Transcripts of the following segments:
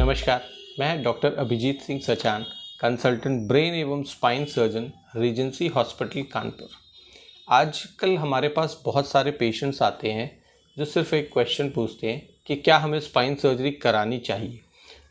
नमस्कार, मैं doctor Abhijit Singh Sachan, consultant brain एवं spine surgeon, Regency Hospital Kanpur. आजकल हमारे पास बहुत सारे पेशेंट्स आते हैं जो सिर्फ एक क्वेश्चन पूछते हैं कि क्या हमें स्पाइन सर्जरी करानी चाहिए।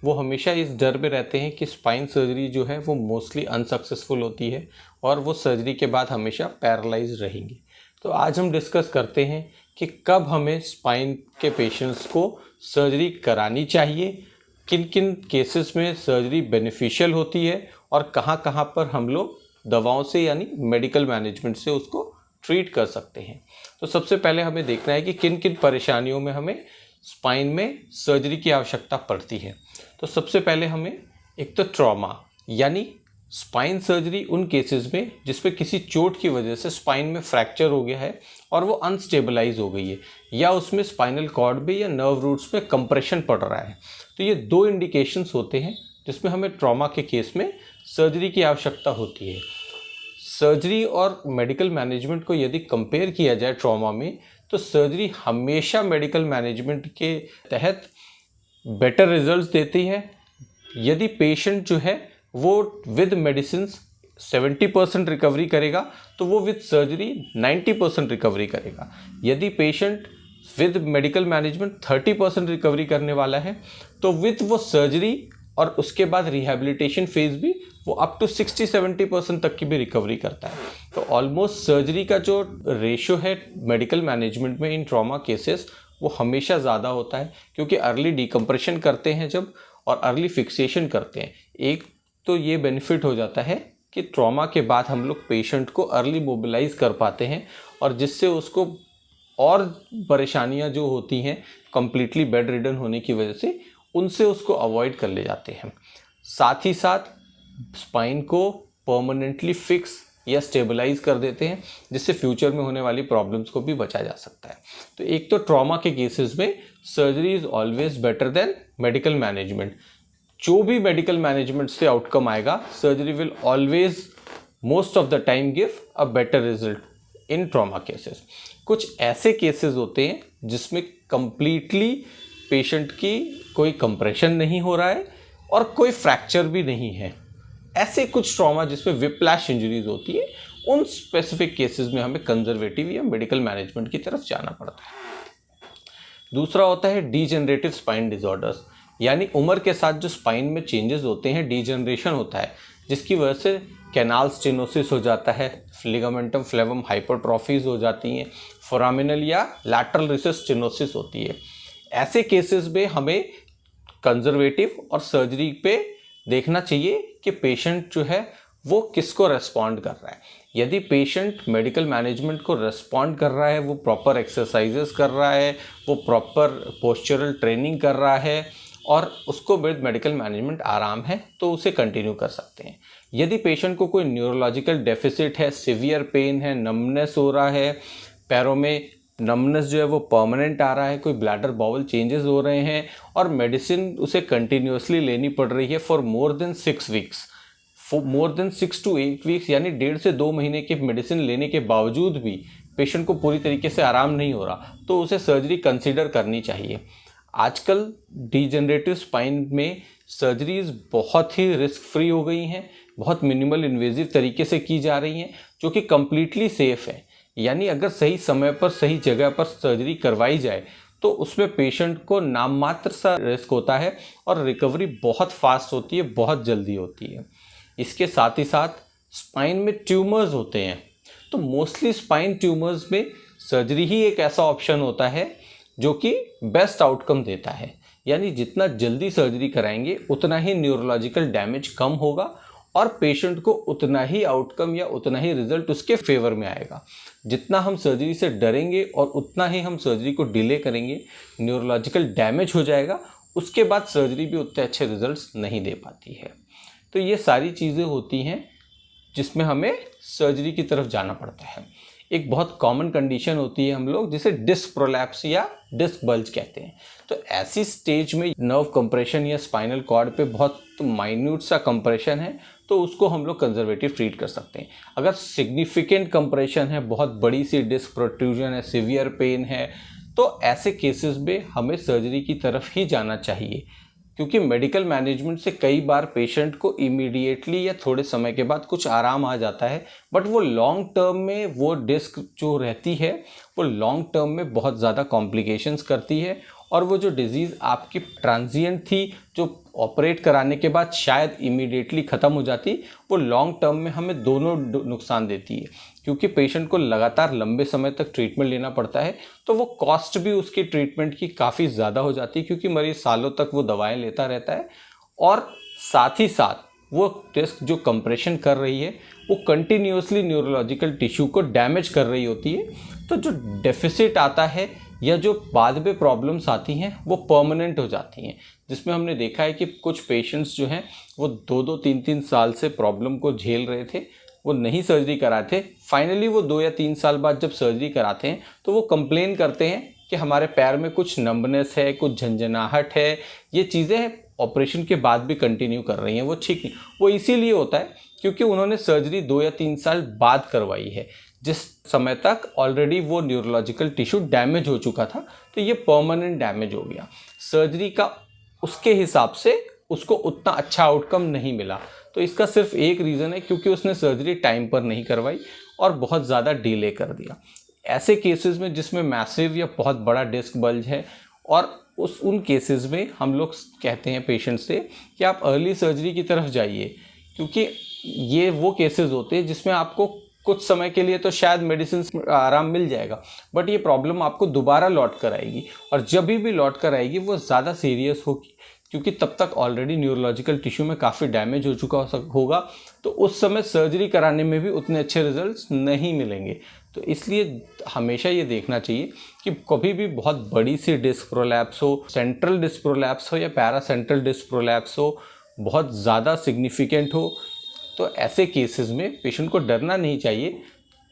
वो हमेशा इस डर में रहते हैं कि स्पाइन सर्जरी जो है वो मोस्टली अनसक्सेसफुल होती है और वो सर्जरी के बाद हमेशा पैरालाइज रहेंगे। तो आज हम डिस्कस करते हैं कि कब हमें स्पाइन के पेशेंट्स को सर्जरी करानी चाहिए, किन किन केसेस में सर्जरी बेनिफिशियल होती है और कहाँ कहाँ पर हम लोग दवाओं से यानी मेडिकल मैनेजमेंट से उसको ट्रीट कर सकते हैं। तो सबसे पहले हमें देखना है कि किन किन परेशानियों में हमें स्पाइन में सर्जरी की आवश्यकता पड़ती है। तो सबसे पहले हमें एक तो ट्रॉमा यानी स्पाइन सर्जरी उन केसेस में जिसपे किसी चोट की वजह से स्पाइन में फ्रैक्चर हो गया है और वो अनस्टेबलाइज हो गई है या उसमें स्पाइनल कॉर्ड में या नर्व रूट्स में कंप्रेशन पड़ रहा है। तो ये दो इंडिकेशंस होते हैं जिसमें हमें ट्रॉमा के केस में सर्जरी की आवश्यकता होती है। सर्जरी और मेडिकल मैनेजमेंट को यदि कंपेयर किया जाए ट्रॉमा में, तो सर्जरी हमेशा मेडिकल मैनेजमेंट के तहत बेटर रिजल्ट्स देती है। यदि पेशेंट जो है वो विद मेडिसिन 70% रिकवरी करेगा तो वो विद सर्जरी 90% रिकवरी करेगा। यदि patient with medical management 30% recovery करने वाला है तो विद वो सर्जरी और उसके बाद रिहैबिलिटेशन फेज भी वो अप टू 60-70% तक की भी रिकवरी करता है। तो ऑलमोस्ट सर्जरी का जो रेशो है मेडिकल मैनेजमेंट में इन ट्रॉमा केसेस वो हमेशा ज़्यादा होता है, क्योंकि अर्ली डिकम्प्रेशन करते हैं जब और अर्ली फिक्सेशन करते हैं। एक तो ये बेनिफिट हो जाता है कि ट्रॉमा के बाद हम लोग पेशेंट को अर्ली मोबिलाइज कर पाते हैं और जिससे उसको और परेशानियां जो होती हैं कंप्लीटली बेड रिडन होने की वजह से उनसे उसको अवॉइड कर ले जाते हैं। साथ ही साथ स्पाइन को परमानेंटली फिक्स या स्टेबलाइज कर देते हैं जिससे फ्यूचर में होने वाली प्रॉब्लम्स को भी बचा जा सकता है। तो एक तो ट्रॉमा के केसेस में surgery is always better than medical management. जो भी मेडिकल मैनेजमेंट से आउटकम आएगा, surgery will always most of the time give a better result in trauma cases. कुछ ऐसे केसेस होते हैं जिसमें कंप्लीटली पेशेंट की कोई कंप्रेशन नहीं हो रहा है और कोई फ्रैक्चर भी नहीं है। ऐसे कुछ ट्रॉमा जिसमें विप्लैश इंजरीज होती है, उन स्पेसिफिक केसेस में हमें कंजर्वेटिव या मेडिकल मैनेजमेंट की तरफ जाना पड़ता है। दूसरा होता है डीजेनरेटिव स्पाइन डिसऑर्डर्स, यानी उम्र के साथ जो स्पाइन में चेंजेस होते हैं, डीजेनरेशन होता है, जिसकी वजह से कैनाल स्टेनोसिस हो जाता है, लिगामेंटम फ्लेवम हाइपरट्रॉफीज हो जाती हैं, फोरामिनल या लैटरल रिसेस स्टेनोसिस होती है। ऐसे केसेस में हमें कंजर्वेटिव और सर्जरी पे देखना चाहिए कि पेशेंट जो है वो किसको रेस्पॉन्ड कर रहा है। यदि पेशेंट मेडिकल मैनेजमेंट को रेस्पॉन्ड कर रहा है, वो प्रॉपर एक्सरसाइजेस कर रहा है, वो प्रॉपर पोस्चरल ट्रेनिंग कर रहा है और उसको विद मेडिकल मैनेजमेंट आराम है, तो उसे कंटिन्यू कर सकते हैं। यदि पेशेंट को कोई न्यूरोलॉजिकल डेफिसिट है, सिवियर पेन है, नमनेस हो रहा है, पैरों में नमनेस जो है वो परमानेंट आ रहा है, कोई ब्लैडर बाउल चेंजेस हो रहे हैं और मेडिसिन उसे कंटिन्यूसली लेनी पड़ रही है for more than 6 weeks, more than 6 to 8 weeks, यानी 1.5 से 2 महीने की मेडिसिन लेने के बावजूद भी पेशेंट को पूरी तरीके से आराम नहीं हो रहा, तो उसे सर्जरी कंसिडर करनी चाहिए। आजकल डीजेनरेटिव स्पाइन में सर्जरीज बहुत ही रिस्क फ्री हो गई हैं, बहुत मिनिमल इन्वेजिव तरीके से की जा रही हैं, जो कि कम्प्लीटली सेफ़ है। यानी अगर सही समय पर सही जगह पर सर्जरी करवाई जाए तो उसमें पेशेंट को नाम मात्र सा रिस्क होता है और रिकवरी बहुत फास्ट होती है, बहुत जल्दी होती है। इसके साथ ही साथ स्पाइन में ट्यूमर्स होते हैं, तो मोस्टली स्पाइन ट्यूमर्स में सर्जरी ही एक ऐसा ऑप्शन होता है जो कि बेस्ट आउटकम देता है। यानी जितना जल्दी सर्जरी कराएंगे उतना ही न्यूरोलॉजिकल डैमेज कम होगा और पेशेंट को उतना ही आउटकम या उतना ही रिजल्ट उसके फेवर में आएगा। जितना हम सर्जरी से डरेंगे और उतना ही हम सर्जरी को डिले करेंगे, न्यूरोलॉजिकल डैमेज हो जाएगा, उसके बाद सर्जरी भी उतने अच्छे रिजल्ट्स नहीं दे पाती है। तो ये सारी चीज़ें होती हैं जिसमें हमें सर्जरी की तरफ जाना पड़ता है। एक बहुत कॉमन कंडीशन होती है हम लोग जिसे डिस्क प्रोलैप्स या डिस्क बल्ज कहते हैं। तो ऐसी स्टेज में नर्व कंप्रेशन या स्पाइनल कॉर्ड पे बहुत माइन्यूट सा कंप्रेशन है तो उसको हम लोग कंजर्वेटिव ट्रीट कर सकते हैं। अगर सिग्निफिकेंट कंप्रेशन है, बहुत बड़ी सी डिस्क प्रोट्रूजन है, सीवियर पेन है, तो ऐसे केसेस में हमें सर्जरी की तरफ ही जाना चाहिए। क्योंकि मेडिकल मैनेजमेंट से कई बार पेशेंट को इमीडिएटली या थोड़े समय के बाद कुछ आराम आ जाता है, बट वो लॉन्ग टर्म में वो डिस्क जो रहती है वो लॉन्ग टर्म में बहुत ज़्यादा कॉम्प्लिकेशंस करती है, और वो जो डिज़ीज़ आपकी ट्रांजिएंट थी, जो ऑपरेट कराने के बाद शायद इमीडिएटली ख़त्म हो जाती, वो लॉन्ग टर्म में हमें दोनों नुकसान देती है। क्योंकि पेशेंट को लगातार लंबे समय तक ट्रीटमेंट लेना पड़ता है, तो वो कॉस्ट भी उसकी ट्रीटमेंट की काफ़ी ज़्यादा हो जाती है, क्योंकि मरीज सालों तक वो दवाएं लेता रहता है, और साथ ही साथ वो डिस्क जो कंप्रेशन कर रही है वो कंटिन्यूसली न्यूरोलॉजिकल टिश्यू को डैमेज कर रही होती है। तो जो डेफिसिट आता है या जो बाद में प्रॉब्लम्स आती हैं वो परमानेंट हो जाती हैं, जिसमें हमने देखा है कि कुछ पेशेंट्स जो हैं वो 2-2, 3-3 साल से प्रॉब्लम को झेल रहे थे, वो नहीं सर्जरी कराते, फाइनली वो 2 या 3 साल बाद जब सर्जरी कराते हैं तो वो कंप्लेन करते हैं कि हमारे पैर में कुछ नंबनेस है, कुछ झंझनाहट है, ये चीज़ें ऑपरेशन के बाद भी कंटिन्यू कर रही हैं, वो ठीक नहीं। वो इसीलिए होता है क्योंकि उन्होंने सर्जरी 2 या 3 साल बाद करवाई है, जिस समय तक ऑलरेडी वो न्यूरोलॉजिकल टिश्यू डैमेज हो चुका था, तो ये परमानेंट डैमेज हो गया। सर्जरी का उसके हिसाब से उसको उतना अच्छा आउटकम नहीं मिला। तो इसका सिर्फ एक रीज़न है, क्योंकि उसने सर्जरी टाइम पर नहीं करवाई और बहुत ज़्यादा डिले कर दिया। ऐसे केसेस में जिसमें मैसिव या बहुत बड़ा डिस्क बल्ज है, और उन केसेस में हम लोग कहते हैं पेशेंट से कि आप अर्ली सर्जरी की तरफ जाइए, क्योंकि ये वो केसेस होते हैं जिसमें आपको कुछ समय के लिए तो शायद मेडिसिन आराम मिल जाएगा, बट ये प्रॉब्लम आपको दोबारा लौट कर आएगी, और जब भी लौट कर आएगी वो ज़्यादा सीरियस होगी, क्योंकि तब तक ऑलरेडी न्यूरोलॉजिकल टिश्यू में काफ़ी डैमेज हो चुका होगा। तो उस समय सर्जरी कराने में भी उतने अच्छे रिजल्ट्स नहीं मिलेंगे। तो इसलिए हमेशा ये देखना चाहिए कि कभी भी बहुत बड़ी सी डिस्क प्रोलैप्स हो, सेंट्रल डिस्क प्रोलैप्स हो या पैरासेंट्रल डिस्क प्रोलैप्स हो, बहुत ज़्यादा सिग्निफिकेंट हो, तो ऐसे केसेस में पेशेंट को डरना नहीं चाहिए।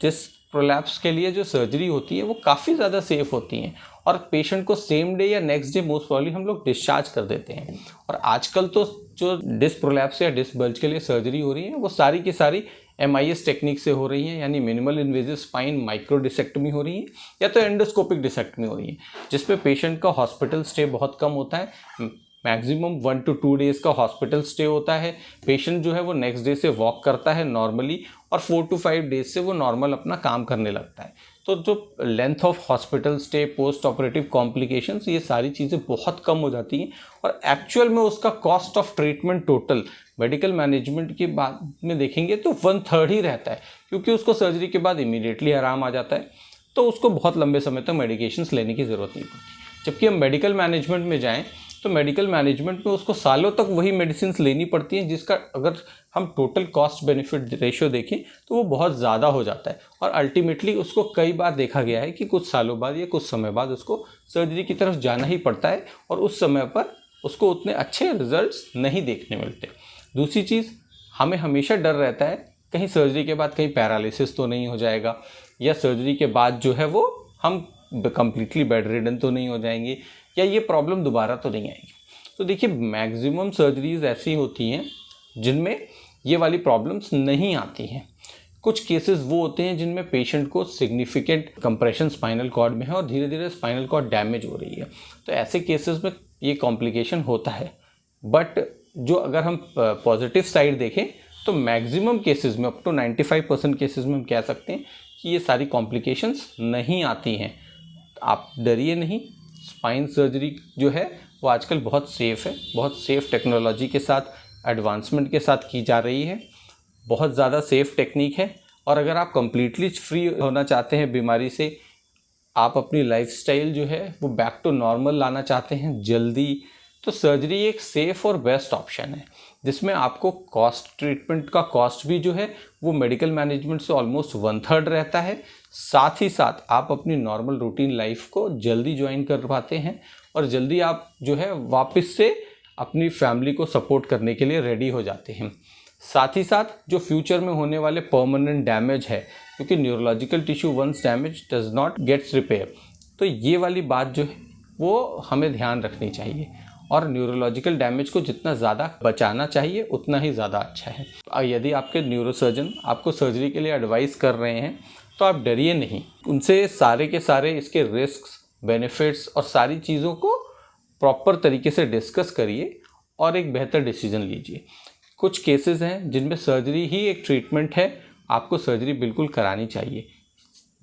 डिस्क प्रोलैप्स के लिए जो सर्जरी होती है वो काफ़ी ज़्यादा सेफ होती हैं, और पेशेंट को सेम डे या नेक्स्ट डे मोस्ट प्रॉब्ली हम लोग डिस्चार्ज कर देते हैं। और आजकल तो जो डिस्क प्रोलैप्स या डिस्क बल्ज के लिए सर्जरी हो रही है वो सारी की सारी MIS टेक्निक से हो रही हैं, यानी मिनिमल इन्वेजिव स्पाइन माइक्रो डिसेक्टमी हो रही है, या तो एंडोस्कोपिक डिसेक्टमी हो रही है, जिसपे पेशेंट का हॉस्पिटल स्टे बहुत कम होता है। मैक्सिमम 1 to 2 डेज़ का हॉस्पिटल स्टे होता है। पेशेंट जो है वो नेक्स्ट डे से वॉक करता है नॉर्मली, और 4 to 5 डेज से वो नॉर्मल अपना काम करने लगता है। तो जो length of hospital stay, post operative complications, ये सारी चीज़ें बहुत कम हो जाती हैं, और एक्चुअल में उसका cost of treatment total medical management के बाद में देखेंगे तो 1/3 ही रहता है, क्योंकि उसको सर्जरी के बाद इमीडिएटली आराम आ जाता है, तो उसको बहुत लंबे समय तक मेडिकेशंस लेने की ज़रूरत नहीं पड़ती। जबकि हम मेडिकल मैनेजमेंट में जाएँ तो मेडिकल मैनेजमेंट में उसको सालों तक वही मेडिसिन लेनी पड़ती हैं, जिसका अगर हम टोटल कॉस्ट बेनिफिट रेशियो देखें तो वो बहुत ज़्यादा हो जाता है, और अल्टीमेटली उसको कई बार देखा गया है कि कुछ सालों बाद या कुछ समय बाद उसको सर्जरी की तरफ जाना ही पड़ता है, और उस समय पर उसको उतने अच्छे रिजल्ट्स नहीं देखने मिलते। दूसरी चीज़, हमें हमेशा डर रहता है कहीं सर्जरी के बाद कहीं पैरालिसिस तो नहीं हो जाएगा, या सर्जरी के बाद जो है वो हम कम्प्लीटली बेड रिडन तो नहीं हो जाएंगे, या ये प्रॉब्लम दोबारा तो नहीं आएगी। तो देखिए, मैक्सिमम सर्जरीज ऐसी होती हैं जिनमें ये वाली प्रॉब्लम्स नहीं आती हैं। कुछ केसेस वो होते हैं जिनमें पेशेंट को सिग्निफिकेंट कंप्रेशन स्पाइनल कॉर्ड में है और धीरे धीरे स्पाइनल कॉर्ड डैमेज हो रही है, तो ऐसे केसेस में ये कॉम्प्लिकेशन होता है। बट जो अगर हम पॉजिटिव साइड देखें तो मैक्सिमम केसेस में, अप टू 95% केसेस में हम कह सकते हैं कि ये सारी कॉम्प्लिकेशंस नहीं आती हैं। आप डरिए नहीं, स्पाइन सर्जरी जो है वो आजकल बहुत सेफ़ है, बहुत सेफ़ टेक्नोलॉजी के साथ, एडवांसमेंट के साथ की जा रही है, बहुत ज़्यादा सेफ़ टेक्निक है। और अगर आप कम्प्लीटली फ्री होना चाहते हैं बीमारी से, आप अपनी लाइफस्टाइल जो है वो बैक टू नॉर्मल लाना चाहते हैं जल्दी, तो सर्जरी एक सेफ़ और बेस्ट ऑप्शन है, जिसमें आपको ट्रीटमेंट का कॉस्ट भी जो है वो मेडिकल मैनेजमेंट से ऑलमोस्ट 1/3 रहता है। साथ ही साथ आप अपनी नॉर्मल रूटीन लाइफ को जल्दी ज्वाइन कर पाते हैं, और जल्दी आप जो है वापस से अपनी फैमिली को सपोर्ट करने के लिए रेडी हो जाते हैं। साथ ही साथ जो फ्यूचर में होने वाले परमानेंट डैमेज है, क्योंकि neurological tissue once damage does not gets repair, तो ये वाली बात जो है वो हमें ध्यान रखनी चाहिए, और न्यूरोलॉजिकल डैमेज को जितना ज़्यादा बचाना चाहिए उतना ही ज़्यादा अच्छा है। यदि आपके न्यूरोसर्जन आपको सर्जरी के लिए एडवाइस कर रहे हैं तो आप डरिए नहीं, उनसे सारे के सारे इसके रिस्क्स, बेनिफिट्स और सारी चीज़ों को प्रॉपर तरीके से डिस्कस करिए, और एक बेहतर डिसीजन लीजिए। कुछ केसेस हैं जिनमें सर्जरी ही एक ट्रीटमेंट है, आपको सर्जरी बिल्कुल करानी चाहिए।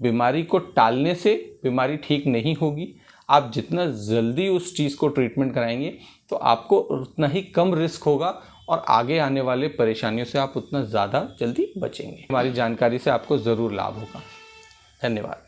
बीमारी को टालने से बीमारी ठीक नहीं होगी। आप जितना जल्दी उस चीज़ को ट्रीटमेंट कराएंगे तो आपको उतना ही कम रिस्क होगा और आगे आने वाले परेशानियों से आप उतना ज़्यादा जल्दी बचेंगे। हमारी जानकारी से आपको ज़रूर लाभ होगा। धन्यवाद।